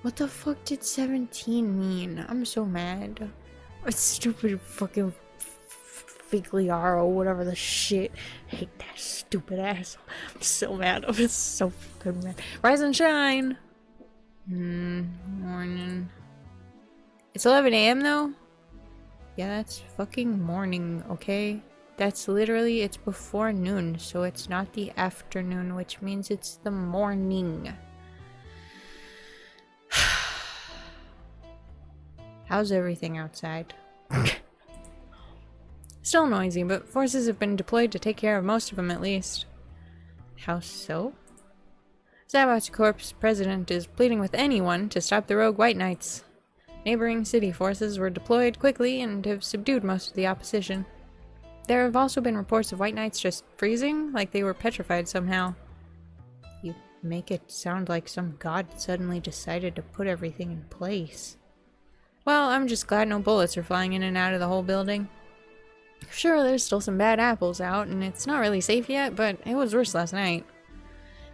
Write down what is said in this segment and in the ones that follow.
What the fuck did 17 mean? I'm so mad. It's stupid fucking Figliaro, whatever the shit. I hate that stupid ass. I'm so mad. I'm so fucking mad. Rise and shine! Morning. It's 11 a.m. though? Yeah, that's fucking morning, okay? That's literally, it's before noon, so it's not the afternoon, which means it's the morning. How's everything outside? Still noisy, but forces have been deployed to take care of most of them at least. How so? Zavot's Corp's president is pleading with anyone to stop the rogue White Knights. Neighboring city forces were deployed quickly and have subdued most of the opposition. There have also been reports of White Knights just freezing, like they were petrified somehow. You make it sound like some god suddenly decided to put everything in place. Well, I'm just glad no bullets are flying in and out of the whole building. Sure, there's still some bad apples out, and it's not really safe yet, but it was worse last night.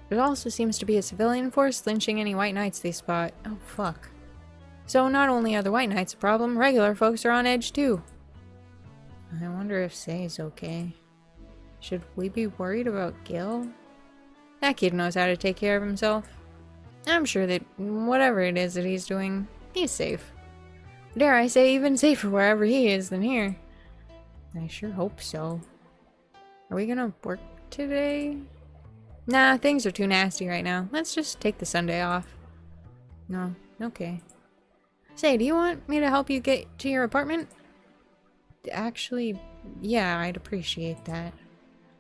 There also seems to be a civilian force lynching any White Knights they spot. Oh, fuck. So not only are the White Knights a problem, regular folks are on edge too. I wonder if Say's okay. Should we be worried about Gil? That kid knows how to take care of himself. I'm sure that whatever it is that he's doing, he's safe. Dare I say even safer wherever he is than here. I sure hope so. Are we gonna work today? Nah, things are too nasty right now. Let's just take the Sunday off. No, okay. Say, do you want me to help you get to your apartment? Actually, yeah, I'd appreciate that.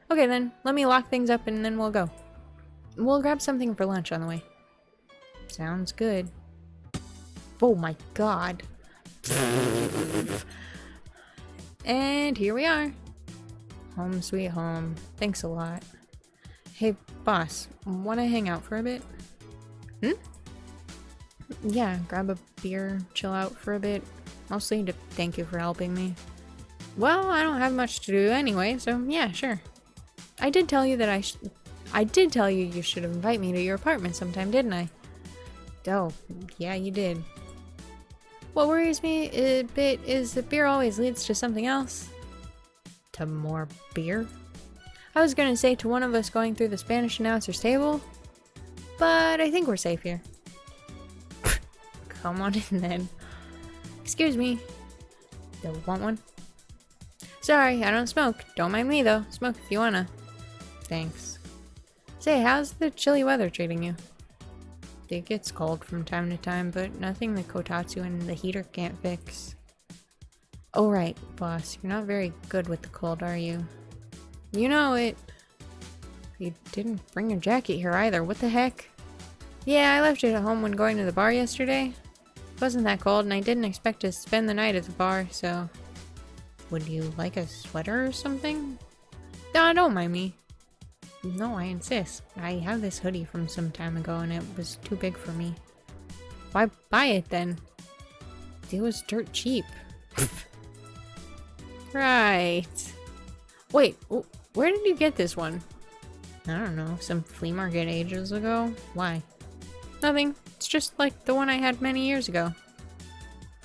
Okay then, let me lock things up and then we'll go. We'll grab something for lunch on the way. Sounds good. Oh my god. And here we are. Home sweet home. Thanks a lot. Hey, boss, wanna hang out for a bit? Yeah, grab a beer, chill out for a bit. Mostly to thank you for helping me. Well, I don't have much to do anyway, so yeah, sure. I did tell you that I did tell you you should invite me to your apartment sometime, didn't I? Oh, yeah, you did. What worries me a bit is that beer always leads to something else. To more beer? I was gonna say to one of us going through the Spanish announcer's table, but I think we're safe here. Come on in then. Excuse me. Don't want one? Sorry, I don't smoke. Don't mind me though. Smoke if you wanna. Thanks. Say, how's the chilly weather treating you? It gets cold from time to time, but nothing that Kotatsu and the heater can't fix. Oh right, boss. You're not very good with the cold, are you? You know it. You didn't bring your jacket here either. What the heck? Yeah, I left it at home when going to the bar yesterday. It wasn't that cold, and I didn't expect to spend the night at the bar, so... Would you like a sweater or something? No, don't mind me. No, I insist. I have this hoodie from some time ago, and it was too big for me. Why buy it then? It was dirt cheap. Right. Wait, where did you get this one? I don't know, some flea market ages ago? Why? Nothing. It's just like the one I had many years ago.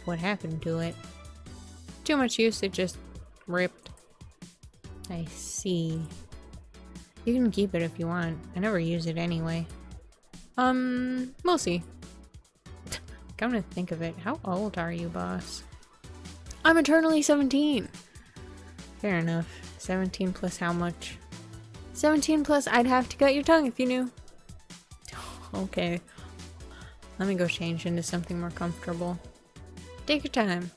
What happened to it? Too much use, it just ripped. I see. You can keep it if you want. I never use it anyway. We'll see. Come to think of it, how old are you, boss? I'm eternally 17! Fair enough. 17 plus how much? 17 plus I'd have to cut your tongue if you knew. Okay. Let me go change into something more comfortable. Take your time.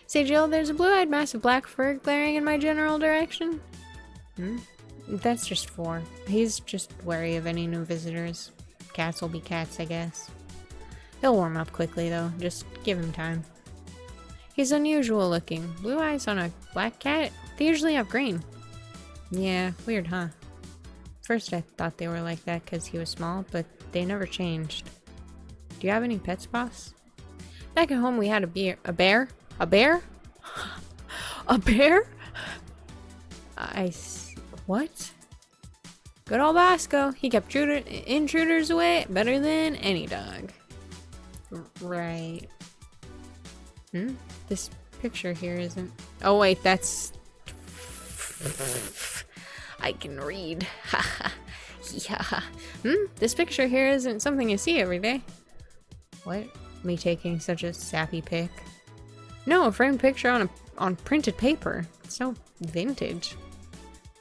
Say, Jill, there's a blue-eyed mass of black fur glaring in my general direction. That's just 4. He's just wary of any new visitors. Cats will be cats, I guess. He'll warm up quickly, though. Just give him time. He's unusual looking. Blue eyes on a black cat? They usually have green. Yeah, weird, huh? First I thought they were like that because he was small, but they never changed. Do you have any pets, boss? Back at home we had a bear. A bear? A bear? A bear? What? Good old Bosco. He kept intruders away better than any dog. Right. This picture here isn't... Oh wait, that's... I can read. Yeah. This picture here isn't something you see every day. What? Me taking such a sappy pic? No, a framed picture on printed paper. It's so vintage.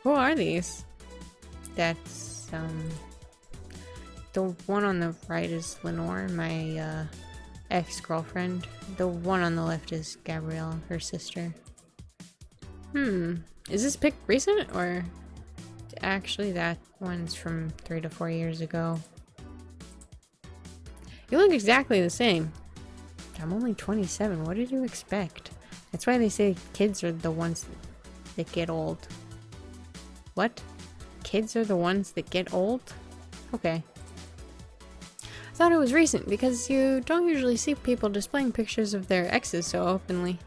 Who are these? That's, the one on the right is Lenore, my, ex-girlfriend. The one on the left is Gabrielle, her sister. Is this pic recent, or... Actually, that one's from 3 to 4 years ago. You look exactly the same. I'm only 27, what did you expect? That's why they say kids are the ones that get old. What? Kids are the ones that get old? Okay. I thought it was recent because you don't usually see people displaying pictures of their exes so openly.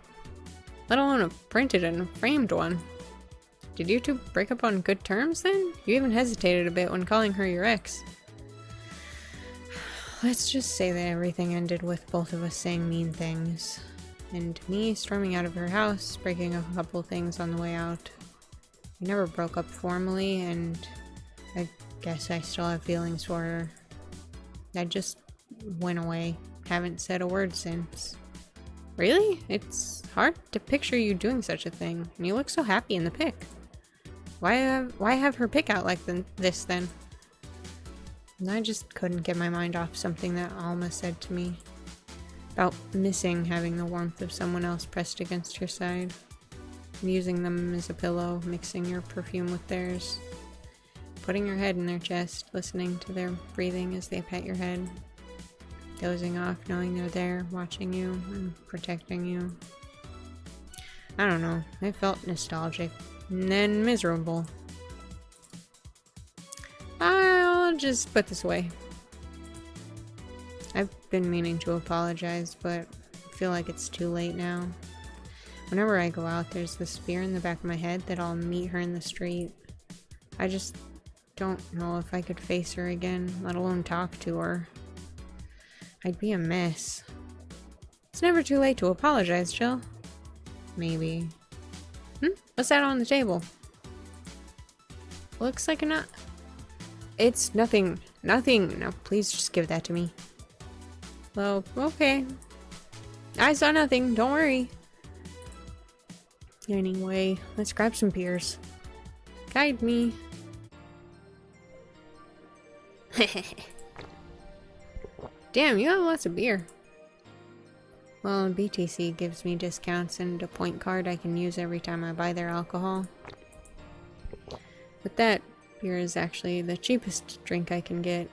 Let alone a printed and framed one. Did you two break up on good terms then? You even hesitated a bit when calling her your ex. Let's just say that everything ended with both of us saying mean things. And me storming out of her house, breaking a couple things on the way out. We never broke up formally, and I guess I still have feelings for her. I just went away. Haven't said a word since. Really? It's hard to picture you doing such a thing, and you look so happy in the pic. Why have her pic out like this then? And I just couldn't get my mind off something that Alma said to me. About missing having the warmth of someone else pressed against your side. Using them as a pillow, mixing your perfume with theirs. Putting your head in their chest, listening to their breathing as they pet your head. Dozing off, knowing they're there, watching you, and protecting you. I don't know, I felt nostalgic. And then miserable. I'll just put this away. I've been meaning to apologize, but I feel like it's too late now. Whenever I go out, there's this fear in the back of my head that I'll meet her in the street. I just don't know if I could face her again, let alone talk to her. I'd be a mess. It's never too late to apologize, Jill. Maybe. What's that on the table? Looks like a nut. It's nothing. Nothing. No, please just give that to me. Well, okay. I saw nothing. Don't worry. Anyway, let's grab some beers. Guide me. Damn, you have lots of beer. Well, BTC gives me discounts and a point card I can use every time I buy their alcohol. But that beer is actually the cheapest drink I can get.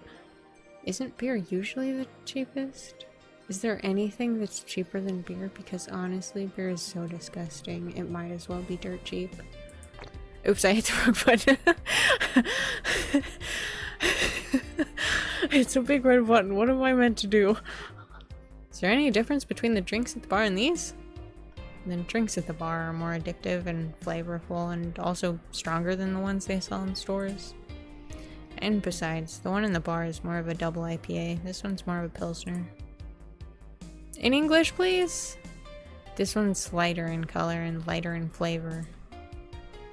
Isn't beer usually the cheapest? Is there anything that's cheaper than beer? Because honestly, beer is so disgusting. It might as well be dirt cheap. Oops, I hit the wrong button. It's a big red button. What am I meant to do? Is there any difference between the drinks at the bar and these? The drinks at the bar are more addictive and flavorful and also stronger than the ones they sell in stores. And besides, the one in the bar is more of a double IPA. This one's more of a Pilsner. In English, please? This one's lighter in color and lighter in flavor.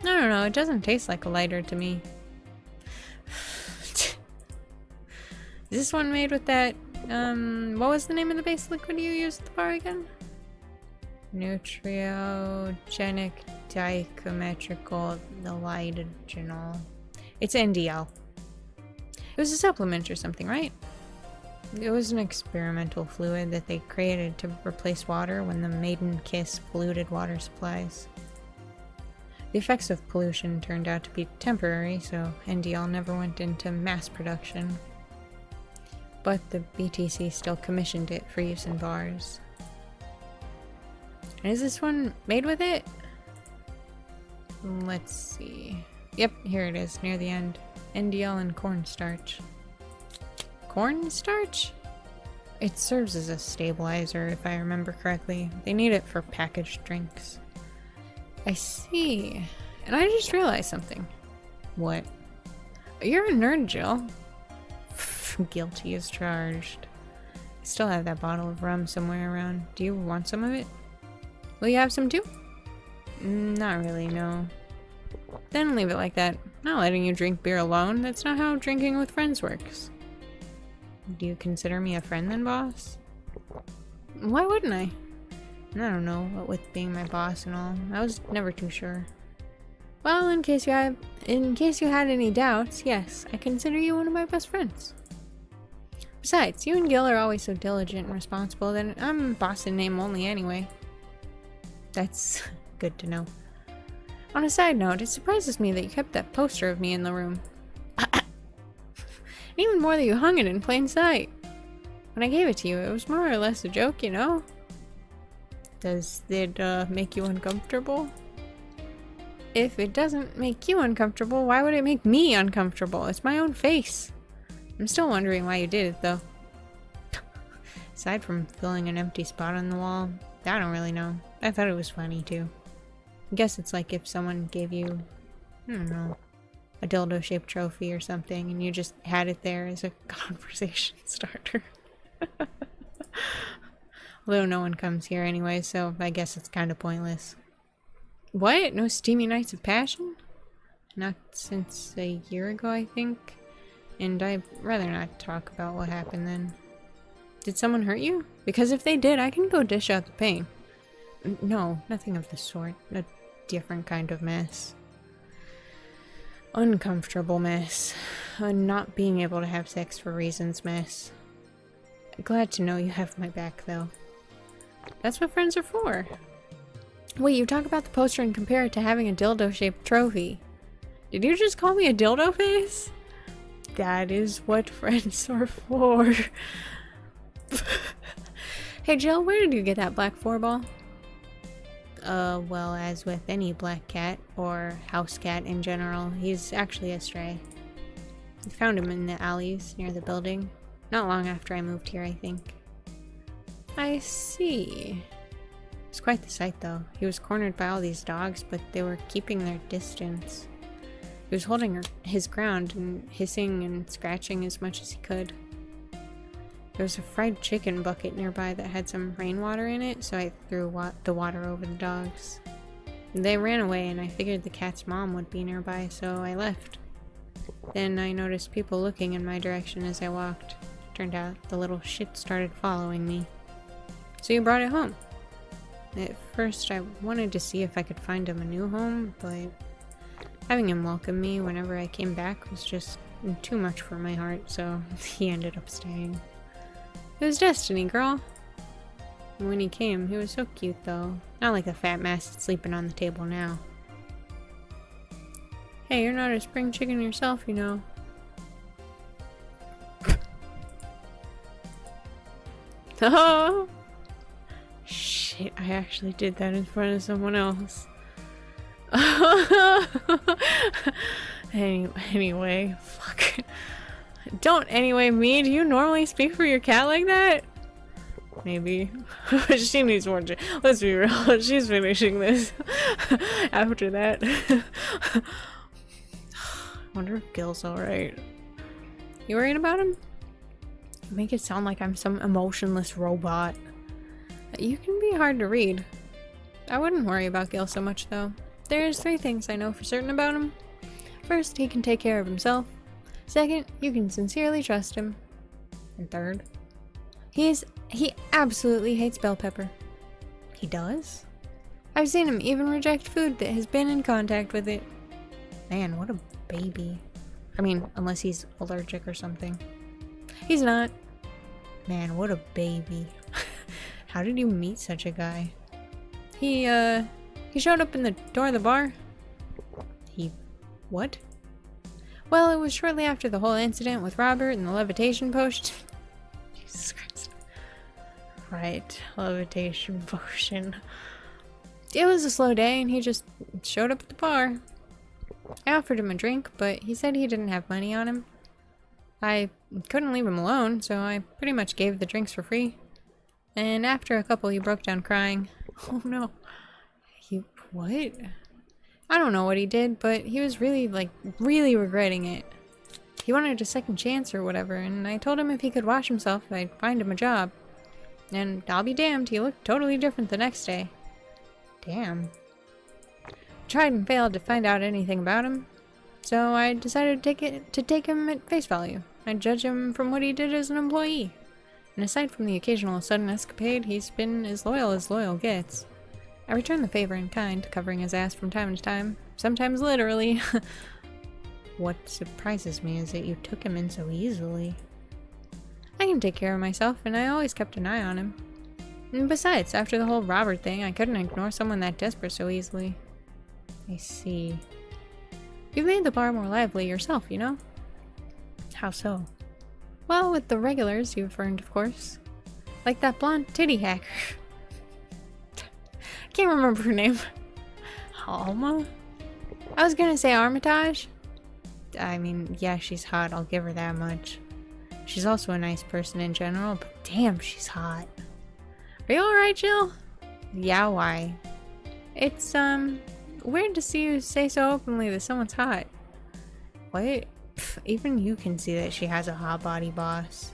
I don't know, it doesn't taste like a lighter to me. Is this one made with that, what was the name of the base liquid you used at the bar again? Nutriogenic dichometrical lidogenol. It's NDL. It was a supplement or something, right? It was an experimental fluid that they created to replace water when the maiden kiss polluted water supplies. The effects of pollution turned out to be temporary, so NDL never went into mass production. But the BTC still commissioned it for use in bars. And is this one made with it? Let's see. Yep, here it is, near the end. NDL and cornstarch. Cornstarch? It serves as a stabilizer, if I remember correctly. They need it for packaged drinks. I see. And I just realized something. What? You're a nerd, Jill. Guilty as charged. I still have that bottle of rum somewhere around. Do you want some of it? Will you have some too? Not really, no. Then leave it like that. Not letting you drink beer alone. That's not how drinking with friends works. Do you consider me a friend then, boss? Why wouldn't I? I don't know, what with being my boss and all. I was never too sure. Well, in case you had any doubts, yes, I consider you one of my best friends. Besides, you and Gil are always so diligent and responsible that I'm boss in name only anyway. That's good to know. On a side note, it surprises me that you kept that poster of me in the room. And even more that you hung it in plain sight. When I gave it to you, it was more or less a joke, you know? Does it make you uncomfortable? If it doesn't make you uncomfortable, why would it make me uncomfortable? It's my own face. I'm still wondering why you did it, though. Aside from filling an empty spot on the wall, I don't really know. I thought it was funny, too. I guess it's like if someone gave you, I don't know, a dildo-shaped trophy or something, and you just had it there as a conversation starter. Although no one comes here anyway, so I guess it's kind of pointless. What? No steamy nights of passion? Not since a year ago, I think. And I'd rather not talk about what happened then. Did someone hurt you? Because if they did, I can go dish out the pain. No, nothing of the sort. A different kind of mess. Uncomfortable mess. A not being able to have sex for reasons mess. Glad to know you have my back, though. That's what friends are for. Wait, you talk about the poster and compare it to having a dildo-shaped trophy. Did you just call me a dildo face? That is what friends are for. Hey Jill, where did you get that black 4-ball? Well, as with any black cat, or house cat in general, he's actually a stray. I found him in the alleys near the building. Not long after I moved here, I think. I see. It's quite the sight, though. He was cornered by all these dogs, but they were keeping their distance. He was holding his ground and hissing and scratching as much as he could. There was a fried chicken bucket nearby that had some rainwater in it, so I threw the water over the dogs. They ran away, and I figured the cat's mom would be nearby, so I left. Then I noticed people looking in my direction as I walked. Turned out the little shit started following me. So you brought it home. At first I wanted to see if I could find him a new home, but having him welcome me whenever I came back was just too much for my heart, so he ended up staying. It was destiny, girl. And when he came, he was so cute, though. Not like the fat mess that's sleeping on the table now. Hey, you're not a spring chicken yourself, you know. Oh! Shit, I actually did that in front of someone else. Anyway, fuck. Don't anyway me. Do you normally speak for your cat like that? Maybe. She needs more. Let's be real. She's finishing this after that. Wonder if Gil's alright. You worried about him? You make it sound like I'm some emotionless robot. You can be hard to read. I wouldn't worry about Gil so much, though. There's 3 things I know for certain about him. First, he can take care of himself. Second, you can sincerely trust him. And third, he absolutely hates bell pepper. He does? I've seen him even reject food that has been in contact with it. Man, what a baby. I mean, unless he's allergic or something. He's not. Man, what a baby. How did you meet such a guy? He showed up in the door of the bar. What? Well, it was shortly after the whole incident with Robert and the levitation potion. Jesus Christ. Right, levitation potion. It was a slow day and he just showed up at the bar. I offered him a drink, but he said he didn't have money on him. I couldn't leave him alone, so I pretty much gave the drinks for free. And after a couple, he broke down crying. Oh no. What? I don't know what he did, but he was really regretting it. He wanted a second chance or whatever, and I told him if he could wash himself, I'd find him a job. And I'll be damned, he looked totally different the next day. Damn. Tried and failed to find out anything about him, so I decided to take him at face value. I'd judge him from what he did as an employee. And aside from the occasional sudden escapade, he's been as loyal gets. I returned the favor in kind, covering his ass from time to time, sometimes literally. What surprises me is that you took him in so easily. I can take care of myself, and I always kept an eye on him. And besides, after the whole Robert thing, I couldn't ignore someone that desperate so easily. I see. You've made the bar more lively yourself, you know? How so? Well, with the regulars you've earned, of course. Like that blonde titty hacker. Can't remember her name. Alma? I was gonna say Armitage. I mean, yeah, she's hot, I'll give her that much. She's also a nice person in general, but damn, she's hot. Are you alright, Jill? Yeah, why? It's, weird to see you say so openly that someone's hot. What? Pff, even you can see that she has a hot body, boss.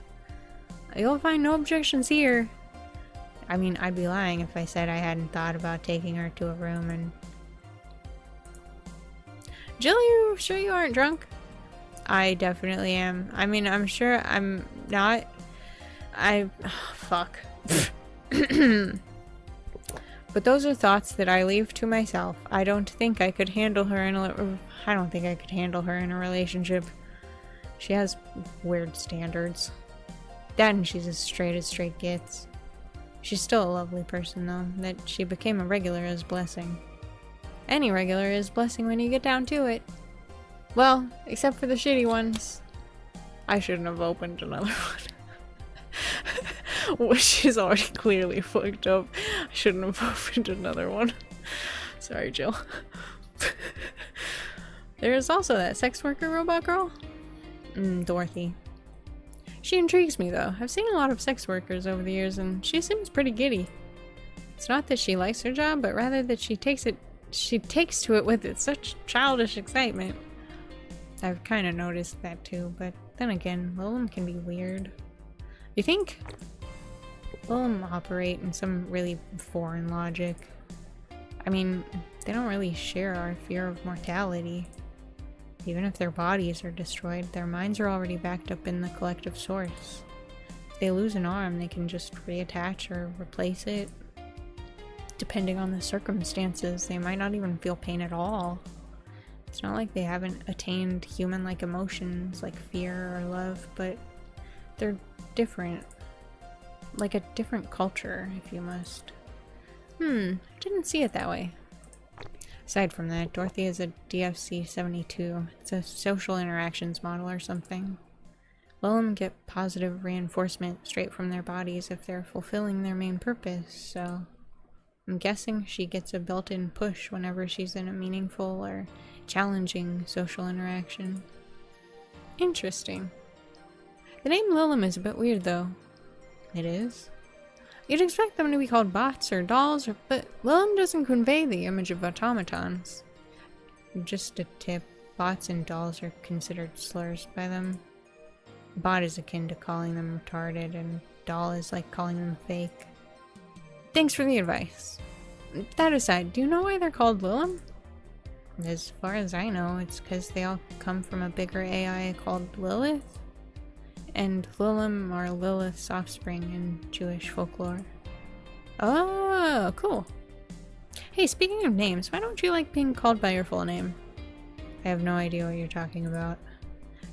You'll find no objections here. I mean, I'd be lying if I said I hadn't thought about taking her to a room and... Jill, you sure you aren't drunk? I definitely am. I mean, I'm sure I'm not. Fuck. But those are thoughts that I leave to myself. I don't think I could handle her in a relationship. She has weird standards. That and she's as straight gets. She's still a lovely person though. That she became a regular is a blessing. Any regular is a blessing when you get down to it. Well, except for the shitty ones. I shouldn't have opened another one. Well, she's already clearly fucked up. I shouldn't have opened another one. Sorry, Jill. There's also that sex worker robot girl. Dorothy. She intrigues me though. I've seen a lot of sex workers over the years and she seems pretty giddy. It's not that she likes her job, but rather that she takes to it with such childish excitement. I've kind of noticed that too, but then again, Lilum can be weird. You think Lilum operate in some really foreign logic? I mean, they don't really share our fear of mortality. Even if their bodies are destroyed, their minds are already backed up in the collective source. If they lose an arm, they can just reattach or replace it. Depending on the circumstances, they might not even feel pain at all. It's not like they haven't attained human-like emotions like fear or love, but they're different. Like a different culture, if you must. Didn't see it that way. Aside from that, Dorothy is a DFC-72. It's a social interactions model or something. Lilum get positive reinforcement straight from their bodies if they're fulfilling their main purpose, so... I'm guessing she gets a built-in push whenever she's in a meaningful or challenging social interaction. Interesting. The name Lilum is a bit weird though. It is? You'd expect them to be called bots or dolls, but Lilum doesn't convey the image of automatons. Just a tip, bots and dolls are considered slurs by them. Bot is akin to calling them retarded, and doll is like calling them fake. Thanks for the advice. That aside, do you know why they're called Lilum? As far as I know, it's because they all come from a bigger AI called Lilith. And Lilum are Lilith's offspring in Jewish folklore. Oh, cool. Hey, speaking of names, why don't you like being called by your full name? I have no idea what you're talking about.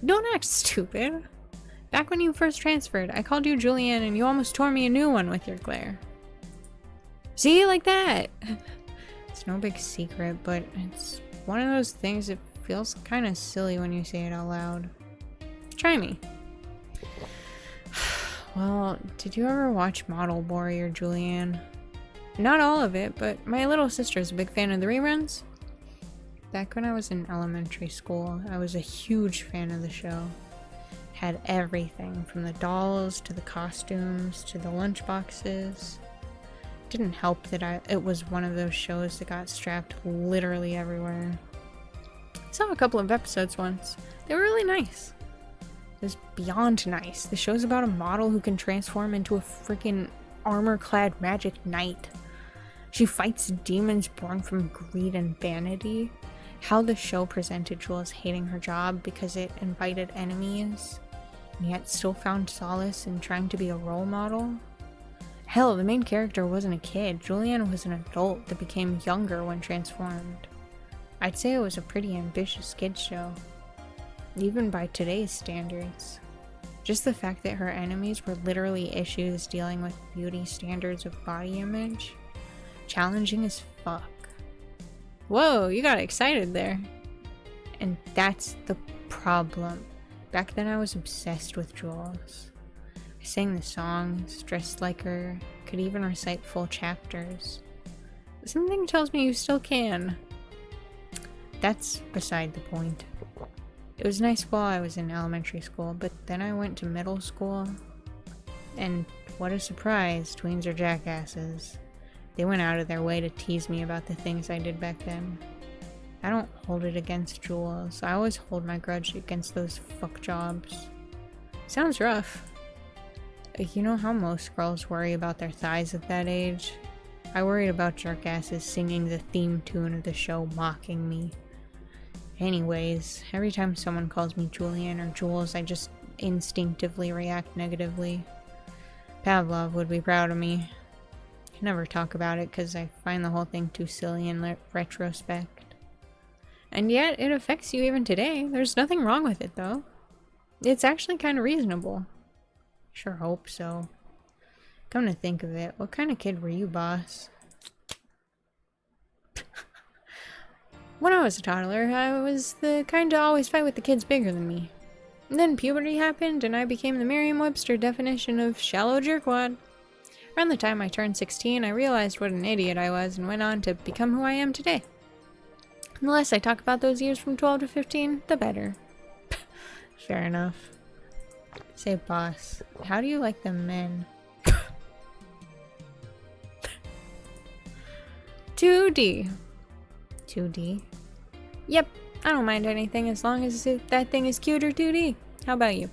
Don't act stupid. Back when you first transferred, I called you Julianne and you almost tore me a new one with your glare. See, like that! It's no big secret, but it's one of those things that feels kind of silly when you say it out loud. Try me. Well, did you ever watch Model Warrior, Julianne? Not all of it, but my little sister's a big fan of the reruns. Back when I was in elementary school, I was a huge fan of the show. It had everything, from the dolls, to the costumes, to the lunchboxes. Didn't help that it was one of those shows that got strapped literally everywhere. I saw a couple of episodes once. They were really nice. is beyond nice. The show's about a model who can transform into a freaking armor-clad magic knight. She fights demons born from greed and vanity. How the show presented Jules hating her job because it invited enemies, and yet still found solace in trying to be a role model. Hell, the main character wasn't a kid. Julianne was an adult that became younger when transformed. I'd say it was a pretty ambitious kids show, even by today's standards. Just the fact that her enemies were literally issues dealing with beauty standards of body image. Challenging as fuck. Whoa, you got excited there. And that's the problem. Back then I was obsessed with Jules. I sang the songs, dressed like her, could even recite full chapters. Something tells me you still can. That's beside the point. It was nice while I was in elementary school, but then I went to middle school, and what a surprise, tweens are jackasses. They went out of their way to tease me about the things I did back then. I don't hold it against Jules. I always hold my grudge against those fuck jobs. Sounds rough. You know how most girls worry about their thighs at that age? I worried about jerkasses singing the theme tune of the show mocking me. Anyways, every time someone calls me Julian or Jules, I just instinctively react negatively. Pavlov would be proud of me. I never talk about it because I find the whole thing too silly in retrospect. And yet, it affects you even today. There's nothing wrong with it, though. It's actually kind of reasonable. Sure hope so. Come to think of it, what kind of kid were you, boss? When I was a toddler, I was the kind to always fight with the kids bigger than me. And then puberty happened, and I became the Merriam-Webster definition of shallow jerkwad. Around the time I turned 16, I realized what an idiot I was and went on to become who I am today. And the less I talk about those years from 12 to 15, the better. Fair enough. Say, boss, how do you like them men? 2D. 2D? Yep, I don't mind anything as long as that thing is cute or 2D. How about you?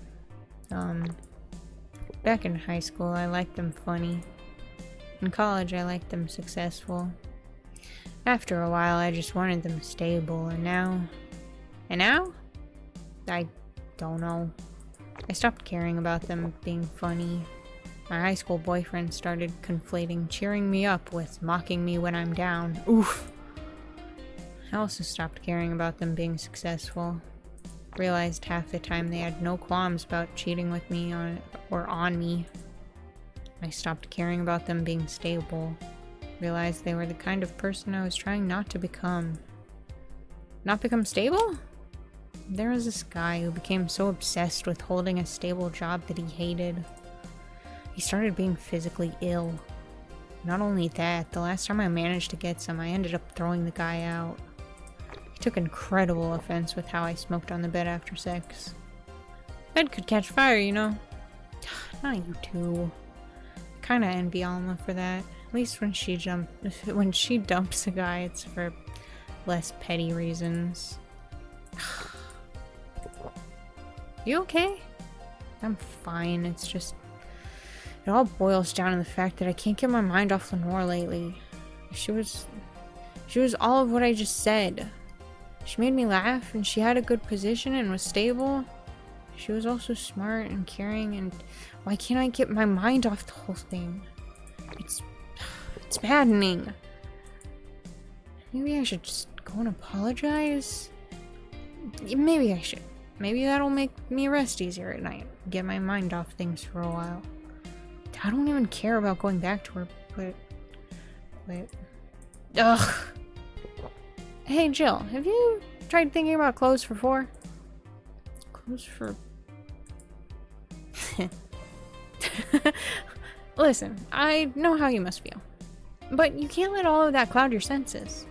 Back in high school, I liked them funny. In college, I liked them successful. After a while, I just wanted them stable, and now... I don't know. I stopped caring about them being funny. My high school boyfriend started conflating cheering me up with mocking me when I'm down. Oof! I also stopped caring about them being successful. Realized half the time they had no qualms about cheating with me on me. I stopped caring about them being stable. Realized they were the kind of person I was trying not to become. Not become stable? There was this guy who became so obsessed with holding a stable job that he hated. He started being physically ill. Not only that, the last time I managed to get some, I ended up throwing the guy out. He took incredible offense with how I smoked on the bed after sex. Bed could catch fire, you know. Not you two. Kinda envy Alma for that. At least when she dumps a guy, it's for less petty reasons. You okay? I'm fine, it's just... It all boils down to the fact that I can't get my mind off Lenore lately. She was all of what I just said. She made me laugh, and she had a good position and was stable. She was also smart and caring, and why can't I get my mind off the whole thing? It's maddening. Maybe I should just go and apologize? Maybe I should. Maybe that'll make me rest easier at night. Get my mind off things for a while. I don't even care about going back to her, but... Ugh! Hey Jill, have you tried thinking about clothes for 4? Clothes for... Listen, I know how you must feel. But you can't let all of that cloud your senses.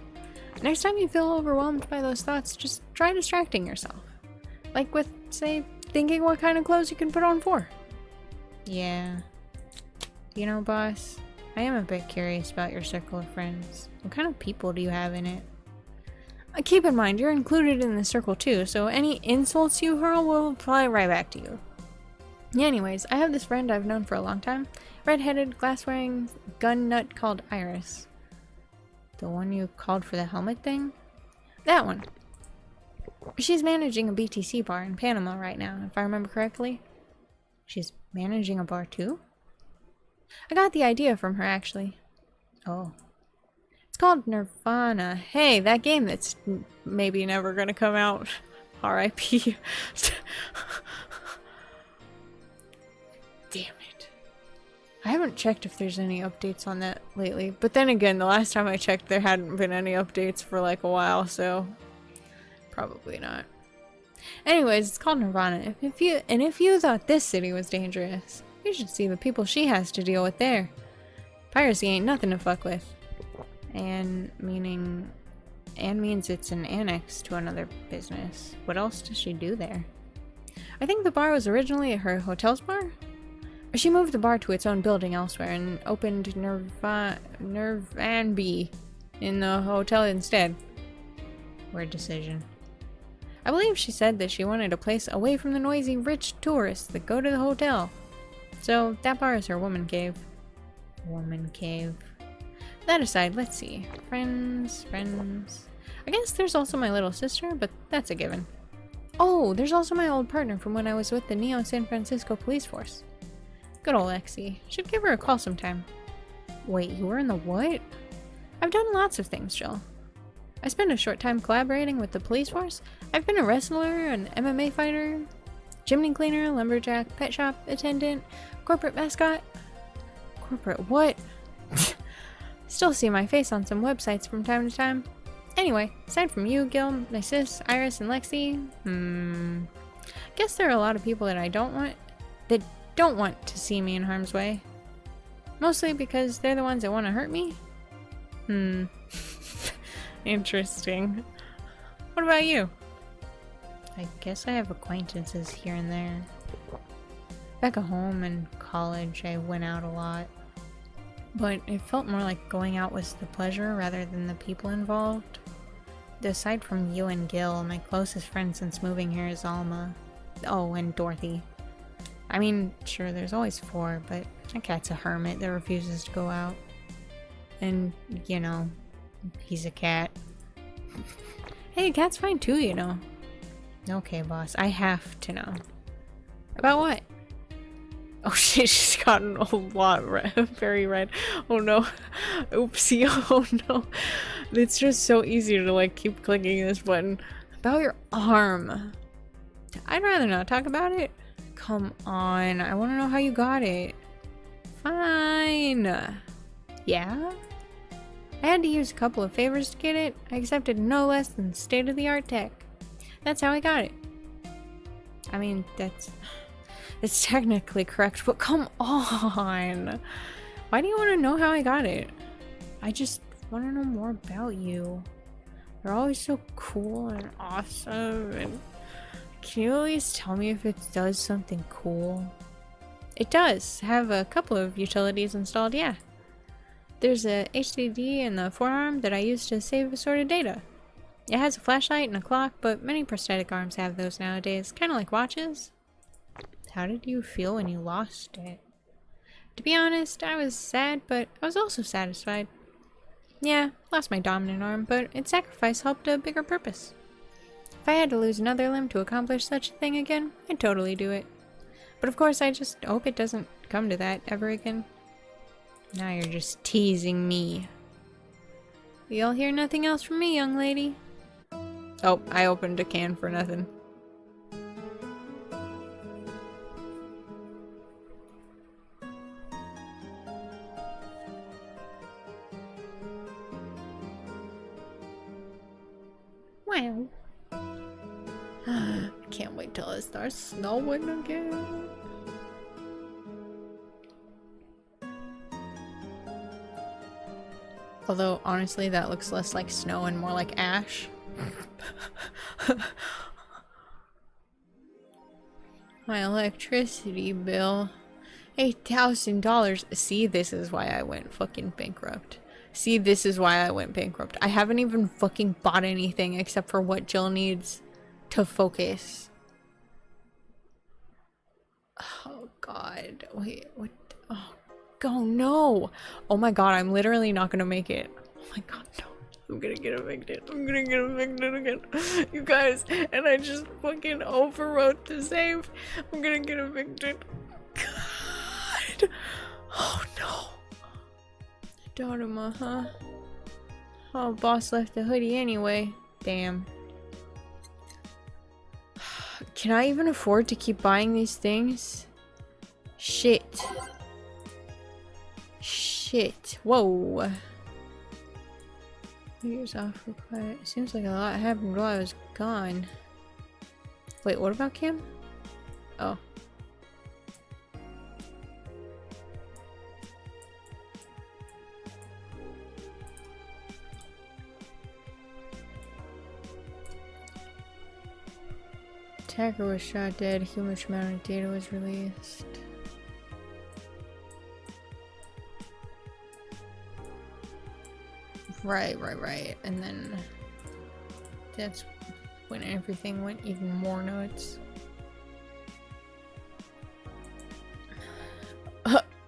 Next time you feel overwhelmed by those thoughts, just try distracting yourself. Like with, say, thinking what kind of clothes you can put on for. Yeah. You know, boss, I am a bit curious about your circle of friends. What kind of people do you have in it? Keep in mind, you're included in the circle too, so any insults you hurl will fly right back to you. Yeah, anyways, I have this friend I've known for a long time. Red-headed, glass-wearing, gun nut called Iris. The one you called for the helmet thing? That one. She's managing a BTC bar in Panama right now, if I remember correctly. She's managing a bar too? I got the idea from her, actually. Oh. It's called Nirvana. Hey, that game that's maybe never gonna come out. R.I.P. Damn it. I haven't checked if there's any updates on that lately. But then again, the last time I checked, there hadn't been any updates for like a while, so probably not. Anyways, it's called Nirvana. If you thought this city was dangerous, you should see the people she has to deal with there. Piracy ain't nothing to fuck with. And means it's an annex to another business. What else does she do there? I think the bar was originally her hotel's bar? Or she moved the bar to its own building elsewhere and opened Nirvanby in the hotel instead. Weird decision. I believe she said that she wanted a place away from the noisy rich tourists that go to the hotel. So that bar is her woman cave. Woman cave. That aside, let's see. Friends. I guess there's also my little sister, but that's a given. Oh, there's also my old partner from when I was with the Neo San Francisco police force. Good old Lexi. Should give her a call sometime. Wait, you were in the what? I've done lots of things, Jill. I spent a short time collaborating with the police force. I've been a wrestler, an MMA fighter, chimney cleaner, lumberjack, pet shop attendant, corporate mascot. Corporate what? Still see my face on some websites from time to time. Anyway, aside from you, Gil, my sis, Iris, and Lexi, guess there are a lot of people that don't want to see me in harm's way. Mostly because they're the ones that want to hurt me? Interesting. What about you? I guess I have acquaintances here and there. Back at home and college, I went out a lot. But it felt more like going out was the pleasure rather than the people involved. Aside from you and Gil, my closest friend since moving here is Alma. Oh, and Dorothy. I mean, sure, there's always 4, but my cat's a hermit that refuses to go out. And, you know, he's a cat. Hey, a cat's fine too, you know. Okay, boss, I have to know. About what? Oh shit, she's gotten a lot red, very red. Oh no. Oopsie, oh no. It's just so easy to like keep clicking this button. About your arm. I'd rather not talk about it. Come on, I want to know how you got it. Fine. Yeah? I had to use a couple of favors to get it. I accepted no less than state-of-the-art tech. That's how I got it. I mean, it's technically correct, but come on! Why do you want to know how I got it? I just want to know more about you. You're always so cool and awesome, and can you at least tell me if it does something cool? It does have a couple of utilities installed, yeah. There's a HDD in the forearm that I use to save assorted data. It has a flashlight and a clock, but many prosthetic arms have those nowadays, kind of like watches. How did you feel when you lost it? To be honest, I was sad, but I was also satisfied. Yeah, lost my dominant arm, but its sacrifice helped a bigger purpose. If I had to lose another limb to accomplish such a thing again, I'd totally do it. But of course, I just hope it doesn't come to that ever again. Now you're just teasing me. You'll hear nothing else from me, young lady. Oh, I opened a can for nothing. Wow. Can't wait till it starts snowing again. Although, honestly, that looks less like snow and more like ash. My electricity bill. $8,000. See, this is why I went fucking bankrupt. See, this is why I went bankrupt. I haven't even fucking bought anything except for what Jill needs to focus. Oh god. Wait, what? Oh, go no. Oh my god, I'm literally not gonna make it. Oh my god, no. I'm gonna get evicted. I'm gonna get evicted again. You guys, and I just fucking overwrote the save. I'm gonna get evicted. God. Oh no. Dodoma, huh? Oh, boss left the hoodie anyway. Damn. Can I even afford to keep buying these things? Shit. Shit. Whoa. Years off required. It seems like a lot happened while I was gone. Wait, what about Cam? Oh. Attacker was shot dead. Huge amount of data was released. Right. And then that's when everything went even more nuts.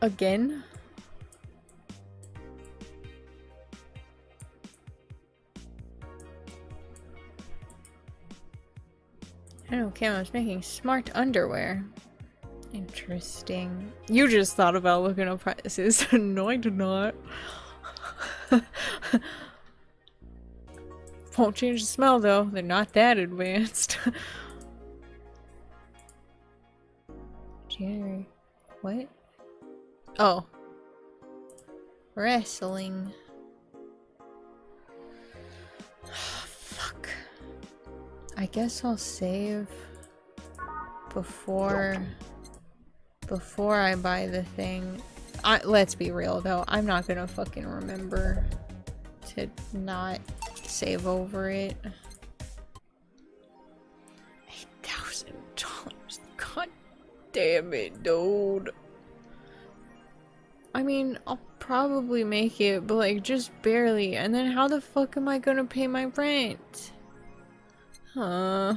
Again? I know Cam was making smart underwear. Interesting. You just thought about looking up prices. No, I did not. Won't change the smell though. They're not that advanced. Jerry. What? Oh. Wrestling. Fuck. I guess I'll save before I buy the thing. Let's be real though, I'm not gonna fucking remember to not save over it. $8,000. God damn it, dude. I mean, I'll probably make it, but like just barely. And then how the fuck am I gonna pay my rent? Huh.